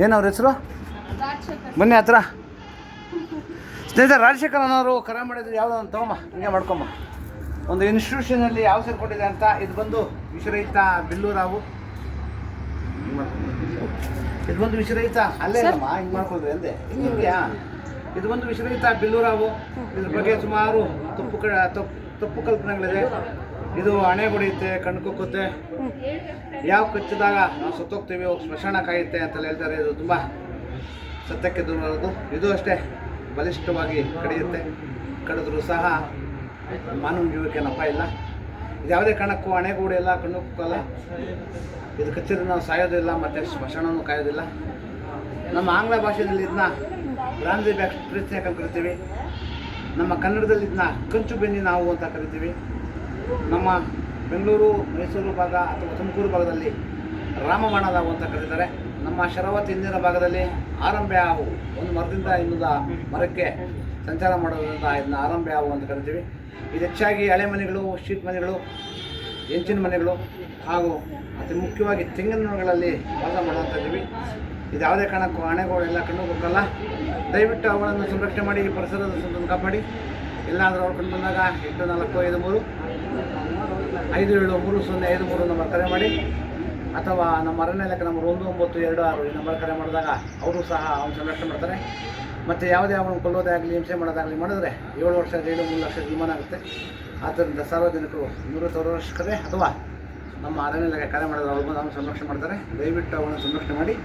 ಏನು ಅವ್ರ ಹೆಸರು? ಬನ್ನಿ ಹತ್ರ. ಸ್ನೇಹಿತರೆ, ರಾಜಶೇಖರ್ ಅನ್ನೋರು ಕರೆ ಮಾಡಿದ್ರು. ಯಾವುದೋ ಒಂದು ತಗೊಮ್ಮ, ಹಿಂಗೆ ಮಾಡ್ಕೊಮ್ಮ. ಒಂದು ಇನ್ಸ್ಟಿಟ್ಯೂಷನಲ್ಲಿ ಯಾವ ಸೇರ್ಕೊಂಡಿದೆ ಅಂತ. ಇದು ಬಂದು ವಿಷರಹಿತ ಬಿಲ್ಲೂರಾವು. ಇದು ಬಂದು ವಿಷರಹಿತ ಅಲ್ಲೇ ಅಲ್ಲಮ್ಮ, ಹಿಂಗೆ ಮಾಡ್ಕೊಳ್ರಿ ಅಂದೆ. ಹಿಂಗ್ಯಾ? ಇದು ಬಂದು ವಿಷರಹಿತ ಬಿಲ್ಲೂರಾವು. ಇದ್ರ ಬಗ್ಗೆ ಸುಮಾರು ತಪ್ಪು ಕಲ್ಪನೆಗಳಿದೆ. ಇದು ಹಣೆ ಹೊಡೆಯುತ್ತೆ, ಕಣ್ಣು ಕುಕ್ಕುತ್ತೆ, ಯಾವ ಕಚ್ಚಿದಾಗ ನಾವು ಸತ್ತೋಗ್ತೀವಿ, ಸ್ಮಶಾನ ಕಾಯುತ್ತೆ ಅಂತೆಲ್ಲ ಹೇಳ್ತಾರೆ. ಇದು ತುಂಬ ಸತ್ಯಕ್ಕೆ ದೂರವಾದದ್ದು. ಇದು ಅಷ್ಟೇ ಬಲಿಷ್ಠವಾಗಿ ಕಡಿಯುತ್ತೆ. ಕಡಿದ್ರೂ ಸಹ ಮಾನವ ಜೀವಕ್ಕೆ ನಪ ಇಲ್ಲ. ಇದು ಯಾವುದೇ ಕಾರಣಕ್ಕೂ ಹಣೆಗೂಡು ಇಲ್ಲ, ಕಣ್ಣು ಕುಕ್ಕಲ್ಲ. ಇದು ಕಚ್ಚಿದ್ರೆ ನಾವು ಸಾಯೋದಿಲ್ಲ, ಮತ್ತು ಸ್ಮಶಾನವೂ ಕಾಯೋದಿಲ್ಲ. ನಮ್ಮ ಆಂಗ್ಲ ಭಾಷೆಯಲ್ಲಿ ಇದನ್ನ ಬ್ರಾಂದಿ ಬ್ಯಾಕ್ ಪ್ರೀತಿಯಾಗಿ ಕರಿತೀವಿ. ನಮ್ಮ ಕನ್ನಡದಲ್ಲಿ ಇದನ್ನ ಕಂಚು ಬೆನ್ನಿನ ಹಾವು ಅಂತ ಕರಿತೀವಿ. ನಮ್ಮ ಬೆಂಗಳೂರು, ಮೈಸೂರು ಭಾಗ ಅಥವಾ ತುಮಕೂರು ಭಾಗದಲ್ಲಿ ರಾಮಬಾಣದ ಹಾವು ಅಂತ ಕರೀತಾರೆ. ನಮ್ಮ ಶರಾವತಿ ಹಿಂದಿನ ಭಾಗದಲ್ಲಿ ಆರಂಭೆ ಹಾವು. ಒಂದು ಮರದಿಂದ ಇನ್ನೊಂದು ಮರಕ್ಕೆ ಸಂಚಾರ ಮಾಡೋದ್ರಿಂದ ಇದನ್ನ ಆರಂಭೆ ಹಾವು ಅಂತ ಕರಿತೀವಿ. ಇದು ಹೆಚ್ಚಾಗಿ ಹಳೆ ಮನೆಗಳು, ಶೀಟ್ ಮನೆಗಳು, ಹೆಂಚಿನ ಮನೆಗಳು ಹಾಗೂ ಅತಿ ಮುಖ್ಯವಾಗಿ ತೆಂಗಿನ ಮರಗಳಲ್ಲಿ ವಾಸ ಮಾಡುವಂಥದ್ದೀವಿ. ಇದು ಯಾವುದೇ ಕಾರಣಕ್ಕೂ ಹಣೆಗೋಡೆಲ್ಲ ಕಣ್ಣು ಹೋಗಲ್ಲ. ದಯವಿಟ್ಟು ಅವುಗಳನ್ನು ಸಂರಕ್ಷಣೆ ಮಾಡಿ, ಪರಿಸರದ ಸಂತನ್ನು ಕಾಪಾಡಿ. ಎಲ್ಲಾದರೂ ಅವ್ರು ಕಂಡು ಬಂದಾಗ 8453 573053 ನಂಬರ್ ಕರೆ ಮಾಡಿ, ಅಥವಾ ನಮ್ಮ ಅರಣ್ಯ ಇಲಾಖೆ ನಂಬರ್ 1926 ಈ ನಂಬರ್ ಕರೆ ಮಾಡಿದಾಗ ಅವರು ಸಹ ಅವನು ಸಂರಕ್ಷಣೆ ಮಾಡ್ತಾರೆ. ಮತ್ತು ಯಾವುದೇ ಅವನು ಕೊಲ್ಲೋದೇ ಆಗಲಿ, ಹಿಂಸೆ ಮಾಡೋದಾಗಲಿ ಮಾಡಿದ್ರೆ 7 ವರ್ಷ ಜೈಲು, 3 ಲಕ್ಷ ಜೀವನ ಆಗುತ್ತೆ. ಆದ್ದರಿಂದ ಸಾರ್ವಜನಿಕರು ನಿವೃತ್ತವರಷ್ಟೇ ಅಥವಾ ನಮ್ಮ ಅರಣ್ಯ ಇಲಾಖೆ ಕರೆ ಮಾಡಿದ್ರೆ ಅವ್ರು ಬಂದು ಅವನು ಸಂರಕ್ಷಣೆ ಮಾಡ್ತಾರೆ. ದಯವಿಟ್ಟು ಅವನು ಸಂರಕ್ಷಣೆ ಮಾಡಿ.